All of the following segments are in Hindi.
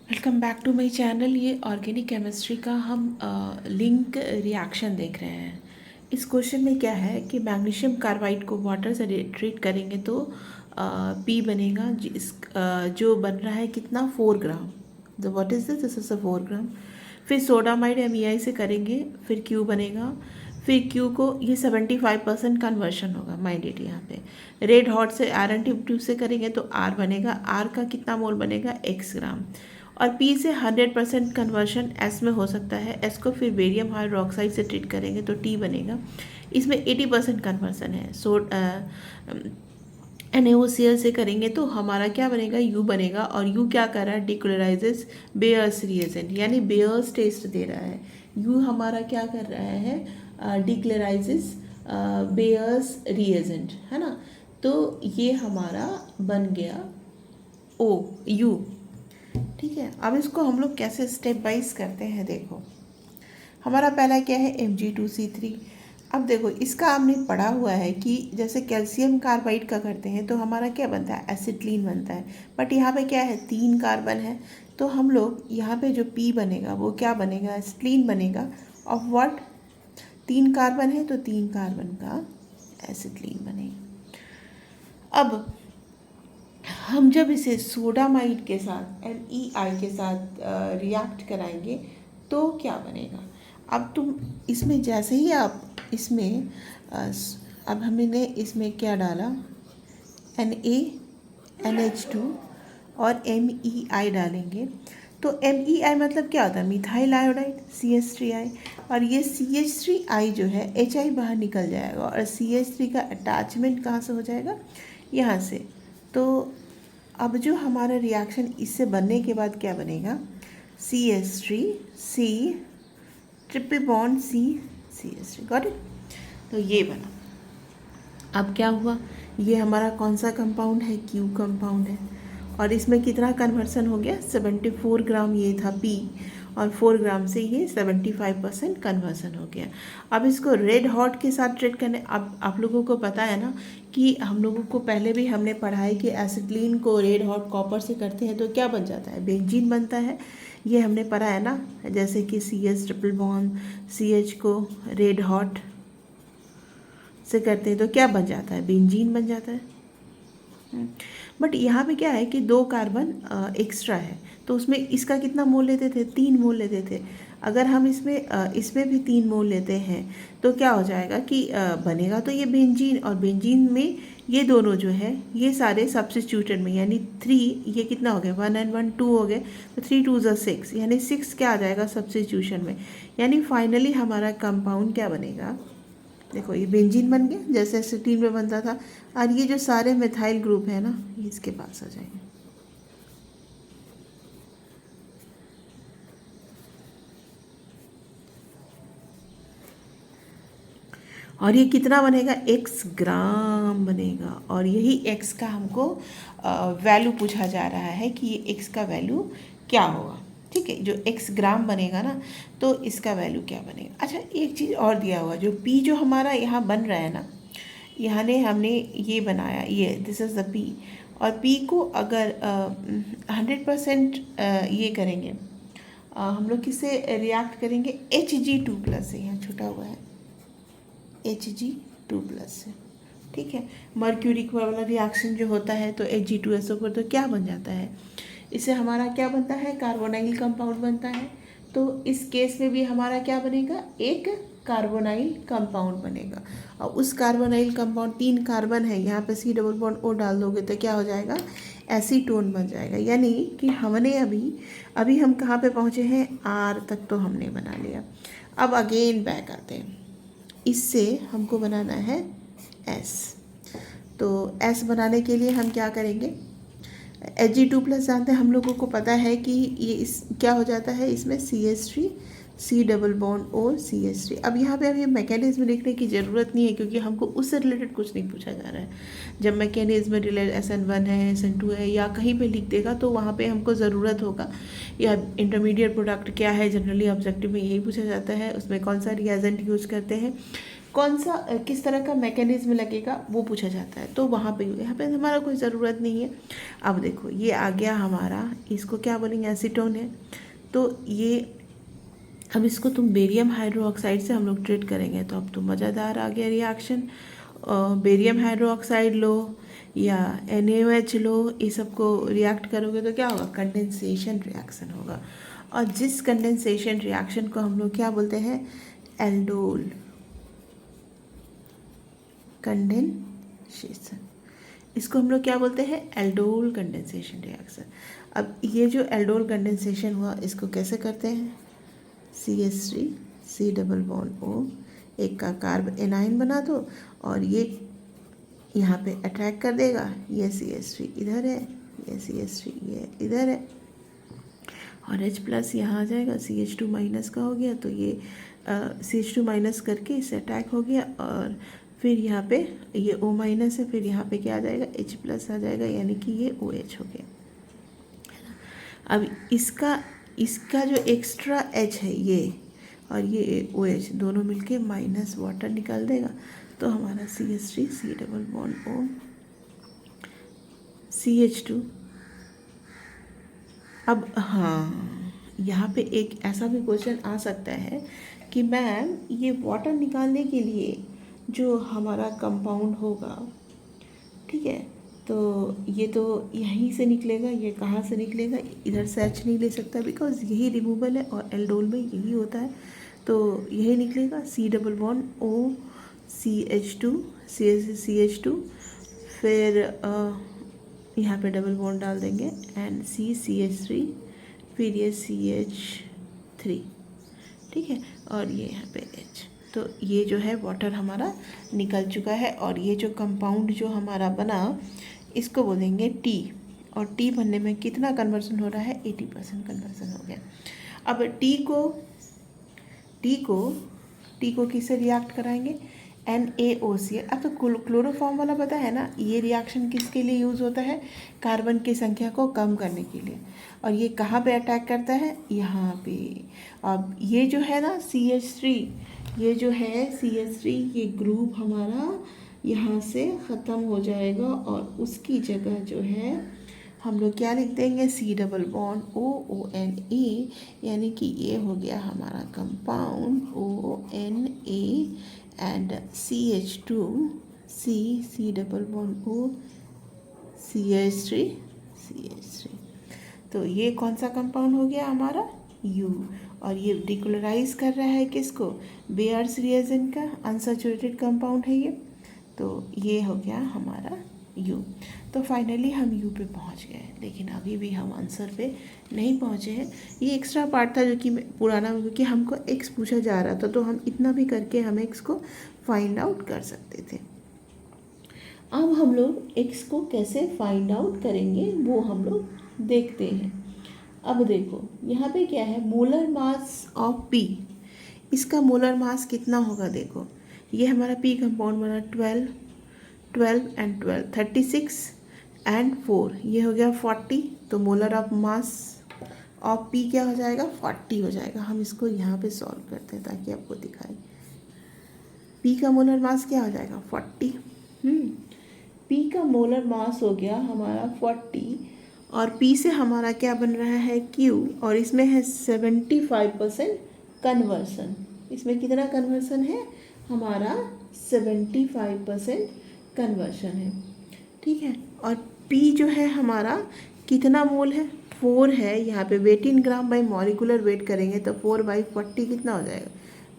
Welcome back to my channel. ये ऑर्गेनिक केमिस्ट्री का हम लिंक रिएक्शन देख रहे हैं। इस क्वेश्चन में क्या है कि मैग्नीशियम कार्बाइड को वाटर से ट्रीट करेंगे तो पी बनेगा जो बन रहा है कितना 4 gram. The what is this is a 4 gram. फिर सोडामाइड MEI से करेंगे, फिर क्यू बनेगा। फिर क्यू को ये 75% कन्वर्शन होगा, माइंड इट। यहाँ पे रेड हॉट से आयरन ट्यूब से करेंगे तो आर बनेगा। आर का कितना मोल बनेगा, x ग्राम। और पी से 100% कन्वर्शन एस में हो सकता है। एस को फिर बेरियम हाइड्रोक्साइड से ट्रीट करेंगे तो टी बनेगा। इसमें 80% कन्वर्सन है। सो NaOCl से करेंगे तो हमारा क्या बनेगा, यू बनेगा। और यू क्या कर रहा है, डिक्लोराइजेस बेयर्स रिएजेंट, यानी बेयर्स टेस्ट दे रहा है। यू हमारा क्या कर रहा है, डिक्लोराइजेस बेयर्स रिएजेंट, है ना। तो ये हमारा बन गया ओ यू। ठीक है, अब इसको हम लोग कैसे स्टेप वाइज करते हैं। देखो, हमारा पहला क्या है, Mg2C3। अब देखो, इसका हमने पढ़ा हुआ है कि जैसे कैल्शियम कार्बाइड का करते हैं तो हमारा क्या बनता है, एसिटिलीन बनता है। बट यहाँ पे क्या है, 3 कार्बन है। तो हम लोग यहाँ पे जो P बनेगा वो क्या बनेगा, एसिटिलीन बनेगा। ऑफ व्हाट, 3 कार्बन है तो 3 कार्बन का एसिटिलीन बनेगा। अब हम जब इसे सोडामाइड के साथ MEI के साथ रिएक्ट कराएंगे तो क्या बनेगा। अब तुम इसमें जैसे ही आप इसमें अब हमने इसमें क्या डाला, NaNH2 और MEI डालेंगे। तो MEI मतलब क्या होता है, मिथाइल आयोडाइड, CH3I। और ये CH3I जो है HI बाहर निकल जाएगा और CH3 का अटैचमेंट कहाँ से हो जाएगा, यहाँ से। तो अब जो हमारा रिएक्शन इससे बनने के बाद क्या बनेगा, CH3 C triple bond C CH3, got it. तो ये बना। अब क्या हुआ, ये हमारा कौन सा कंपाउंड है, Q कंपाउंड है। और इसमें कितना कन्वर्सन हो गया, 74 ग्राम ये था P, और 4 ग्राम से ये 75% कन्वर्सन हो गया। अब इसको रेड हॉट के साथ ट्रीट करने, अब आप लोगों को पता है ना कि हम लोगों को पहले भी हमने पढ़ा है कि एसिटिलीन को रेड हॉट कॉपर से करते हैं तो क्या बन जाता है, बेंजीन बनता है। ये हमने पढ़ा है ना, जैसे कि CH ट्रिपल बॉन्ड CH को रेड हॉट से करते हैं तो क्या बन जाता है, बेंजीन बन जाता है। बट यहाँ पे क्या है कि 2 कार्बन एक्स्ट्रा है, तो उसमें इसका कितना मोल लेते थे, 3 मोल लेते थे। अगर हम इसमें भी 3 मोल लेते हैं तो क्या हो जाएगा कि बनेगा तो ये बेंजीन। और बेंजीन में ये दोनों जो है ये सारे सब्स्टिट्यूटेड में, यानी 3, ये कितना हो गया, 1 and 1 2 हो गए, तो 3 2 ज़ा 6, यानी 6 क्या आ जाएगा सब्स्टिट्यूशन में। यानी फाइनली हमारा कंपाउंड क्या बनेगा, देखो ये बेंजीन बन गया जैसे एसिटीन में बनता था। और ये जो सारे मिथाइल ग्रुप है ना, ये इसके पास आ जाएंगे। और ये कितना बनेगा, x ग्राम बनेगा। और यही x का हमको वैल्यू पूछा जा रहा है कि ये x का वैल्यू क्या होगा। ठीक है, जो x ग्राम बनेगा ना तो इसका वैल्यू क्या बनेगा। अच्छा, एक चीज़ और दिया हुआ, जो P जो हमारा यहाँ बन रहा है ना, यहाँ ने हमने ये बनाया, ये दिस इज़ द P। और P को अगर 100% ये करेंगे, हम लोग किससे रिएक्ट करेंगे, Hg2+ से, यहाँ छुटा हुआ है Hg2+ से। ठीक है, मर्क्यूरी वाला रिएक्शन जो होता है तो Hg2SO पर तो क्या बन जाता है, इससे हमारा क्या बनता है, कार्बोनाइल कंपाउंड बनता है। तो इस केस में भी हमारा क्या बनेगा, एक कार्बोनाइल कंपाउंड बनेगा। और उस कार्बोनाइल कंपाउंड 3 कार्बन है, यहाँ पे C डबल बॉन्ड O डाल दोगे तो क्या हो जाएगा, एसीटोन बन जाएगा। यानी कि हमने अभी हम कहाँ पे पहुँचे हैं, R तक तो हमने बना लिया। अब अगेन बैक आते हैं, इससे हमको बनाना है S। तो S बनाने के लिए हम क्या करेंगे, Hg2+ जानते हैं, हम लोगों को पता है कि ये क्या हो जाता है, इसमें CH3 C डबल बॉन्ड और CH3। अब यहाँ पे अभी मैकेनिज्म लिखने की ज़रूरत नहीं है क्योंकि हमको उससे रिलेटेड कुछ नहीं पूछा जा रहा है। जब मैकेनिज्म रिलेटेड SN1 है SN2 है या कहीं पे लिख देगा तो वहाँ पे हमको ज़रूरत होगा। या इंटरमीडिएट प्रोडक्ट क्या है, जनरली ऑब्जेक्टिव में यही पूछा जाता है, उसमें कौन सा रिएजेंट यूज करते हैं, कौन सा किस तरह का मैकेनिज्म लगेगा वो पूछा जाता है, तो वहाँ पे यहाँ पे हमारा कोई ज़रूरत नहीं है। अब देखो ये आ गया हमारा, इसको क्या बोलेंगे, एसीटोन है। तो ये अब इसको तुम बेरियम हाइड्रोक्साइड से हम लोग ट्रीट करेंगे, तो अब तो मज़ेदार आ गया रिएक्शन। बेरियम हाइड्रोक्साइड लो या NaOH लो, ये सबको रिएक्ट करोगे तो क्या होगा, कंडेंसेशन रिएक्शन होगा। और जिस कंडेंसेशन रिएक्शन को हम लोग क्या बोलते हैं, एल्डोल कंडेंसेशन, इसको हम लोग क्या बोलते हैं, एल्डोल कंडेंसेशन रिएक्शन। अब ये जो एल्डोल कंडेंसेशन हुआ इसको कैसे करते हैं, CH3 C double bond O, एक का कार्ब एनाइन बना दो और ये यहाँ पे अट्रैक्ट कर देगा, ये CH3 इधर है, ये CH3 ये इधर है, और H+ यहाँ आ जाएगा, CH2 माइनस का हो गया, तो ये CH2 माइनस करके इससे अटैक हो गया, और फिर यहाँ पे ये O माइनस है, फिर यहाँ पे क्या आ जाएगा, H+ आ जाएगा, यानी कि ये OH हो गया। अब इसका जो एक्स्ट्रा H है ये और ये OH दोनों मिलके माइनस वाटर निकाल देगा, तो हमारा CH3 C double bond O CH2। अब हाँ, यहाँ पे एक ऐसा भी क्वेश्चन आ सकता है कि मैम ये वाटर निकालने के लिए जो हमारा कंपाउंड होगा, ठीक है, तो ये तो यहीं से निकलेगा, ये कहाँ से निकलेगा, इधर से H नहीं ले सकता बिकॉज यही रिमूवल है और एल्डोल में यही होता है, तो यही निकलेगा C double bond O CH2, फिर यहाँ पे डबल बॉन्ड डाल देंगे एंड CH3, फिर ये CH3, ठीक है, और ये यहाँ पे H। तो ये जो है वाटर हमारा निकल चुका है, और ये जो कंपाउंड जो हमारा बना इसको बोलेंगे T, और T बनने में कितना कन्वर्सन हो रहा है, 80% कन्वर्सन हो गया। अब T को किससे रिएक्ट कराएंगे, NaOC। अब तो क्लोरोफॉर्म वाला पता है ना, ये रिएक्शन किसके लिए यूज़ होता है, कार्बन की संख्या को कम करने के लिए, और ये कहाँ पे अटैक करता है, यहाँ पे। अब ये जो है ना CH3, ये जो है CH3, ये ग्रुप हमारा यहाँ से ख़त्म हो जाएगा, और उसकी जगह जो है हम लोग क्या लिख देंगे, C डबल बॉन्ड ONA, यानी कि ये हो गया हमारा compound ONA and CH2 C double bond O CH3। तो ये कौन सा कंपाउंड हो गया हमारा, U, और ये डिक्लोराइज कर रहा है किसको, बेयर्स रिएजेंट का अनसैचुरेटेड कंपाउंड है ये, तो ये हो गया हमारा U। तो फाइनली हम U पे पहुंच गए, लेकिन अभी भी हम आंसर पे नहीं पहुंचे हैं। ये एक्स्ट्रा पार्ट था जो कि पुराना, क्योंकि हमको x पूछा जा रहा था, तो हम इतना भी करके हम x को फाइंड आउट कर सकते थे। अब हम लोग x को कैसे फाइंड आउट करेंगे वो हम लोग देखते हैं। अब देखो यहाँ पे क्या है, मोलर मास ऑफ P, इसका मोलर मास कितना होगा, देखो ये हमारा P कंपाउंड बना 12 एंड 12 36 एंड 4, ये हो गया 40, तो molar of mass of P क्या हो जाएगा, 40 हो जाएगा। हम इसको यहाँ पे सॉल्व करते हैं ताकि आपको दिखाए, P का मोलर मास क्या हो जाएगा, 40। P का मोलर मास हो गया हमारा 40, और P से हमारा क्या बन रहा है, Q, और इसमें है 75% कन्वर्सन। इसमें कितना कन्वर्सन है हमारा, 75% कन्वर्शन है, ठीक है। और P जो है हमारा कितना मोल है, 4 है, यहाँ पे weight in gram by molecular weight करेंगे तो 4/40 कितना हो जाएगा,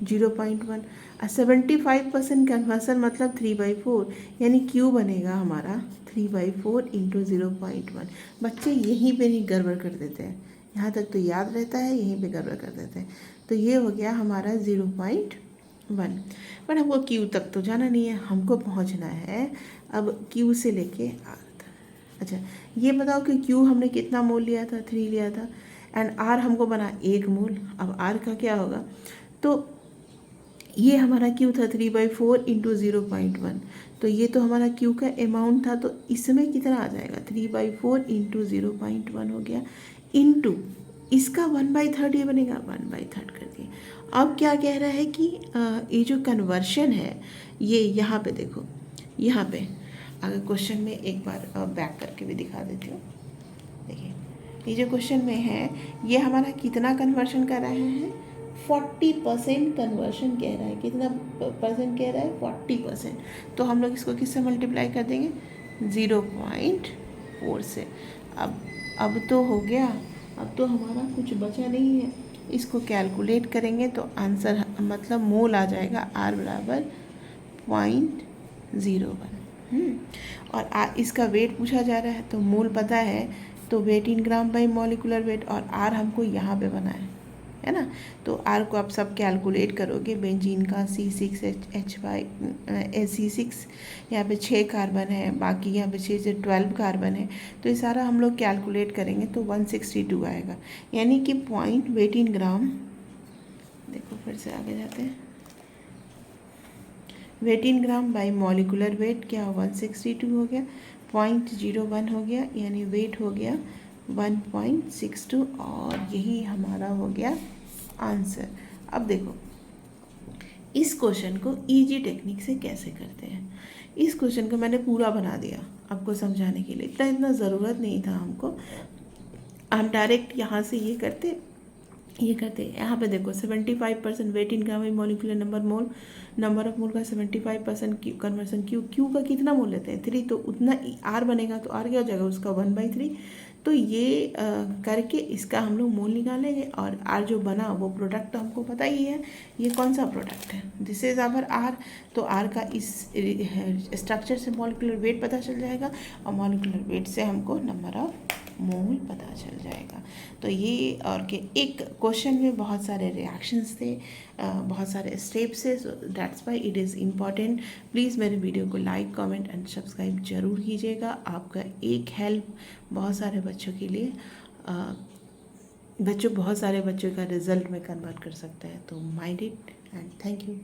0.1। 75% कन्वर्सन मतलब 3/4, यानी Q बनेगा हमारा 3/4 इंटू 0.1। बच्चे यहीं पे नहीं गड़बड़ कर देते हैं, यहाँ तक तो याद रहता है, यहीं पे गड़बड़ कर देते हैं। तो ये हो गया हमारा 0.1, पर हमको Q तक तो जाना नहीं है, हमको पहुँचना है अब Q से लेके R तक। अच्छा ये बताओ कि Q हमने कितना मोल लिया था, 3 लिया था, एंड R हमको बना 1 मोल। अब R का क्या होगा, तो ये हमारा Q था 3/4 इंटू 0.1, तो ये तो हमारा Q का अमाउंट था, तो इसमें कितना आ जाएगा, 3/4 इंटू 0.1 हो गया, इंटू इसका 1/3 ये बनेगा, 1/3 कर दिए। अब क्या कह रहा है कि ये जो कन्वर्शन है ये यहाँ पे देखो, यहाँ पे अगर क्वेश्चन में एक बार बैक करके भी दिखा देती हूँ। देखिए ये जो क्वेश्चन में है ये हमारा कितना कन्वर्शन कर रहा है, 40% कन्वर्शन कह रहा है। कितना परसेंट कह रहा है, 40%। तो हम लोग इसको किससे मल्टीप्लाई कर देंगे, 0.4 से। अब तो हो गया, अब तो हमारा कुछ बचा नहीं है। इसको कैलकुलेट करेंगे तो आंसर मतलब मोल आ जाएगा R बराबर 0.01। और इसका वेट पूछा जा रहा है तो मोल पता है, तो weight in gram by molecular weight, और R हमको यहाँ पे बना है ना। तो R को आप सब कैलकुलेट करोगे, बेंजीन का C6H6 यहाँ पे 6 कार्बन है, बाकी यहाँ पे 6 से 12 कार्बन है। तो ये सारा हम लोग कैलकुलेट करेंगे तो 162 आएगा, यानी कि पॉइंट वेट इन ग्राम। देखो फिर से आगे जाते हैं, weight in gram by molecular weight क्या 162 हो गया, 0.01 हो गया, यानी वेट हो गया 1.62, और यही हमारा हो गया आंसर। अब देखो इस क्वेश्चन को इजी टेक्निक से कैसे करते हैं। इस क्वेश्चन को मैंने पूरा बना दिया आपको समझाने के लिए, इतना ज़रूरत नहीं था हमको। हम डायरेक्ट यहाँ से ये करते यहाँ पे देखो 75% weight in gram molecular number of mole का 75% कन्वर्सन क्यू का कितना मोल लेते हैं 3, तो उतना आर बनेगा, तो आर क्या हो जाएगा उसका 1/3। तो ये करके इसका हम लोग मोल निकालेंगे, और आर जो बना वो प्रोडक्ट तो हमको पता ही है, ये कौन सा प्रोडक्ट है, दिस इज आवर आर। तो आर का इस स्ट्रक्चर से मॉलिक्यूलर वेट पता चल जाएगा, और मॉलिक्यूलर वेट से हमको नंबर ऑफ मोल पता चल जाएगा। तो ये और के एक क्वेश्चन में बहुत सारे रिएक्शंस थे, बहुत सारे स्टेप्स है, so that's why it is important. Please मेरे वीडियो को लाइक कमेंट एंड सब्सक्राइब जरूर कीजिएगा। आपका एक हेल्प बहुत सारे बच्चों के लिए बहुत सारे बच्चों का रिजल्ट में कन्वर्ट कर सकता है। तो mind it and thank you.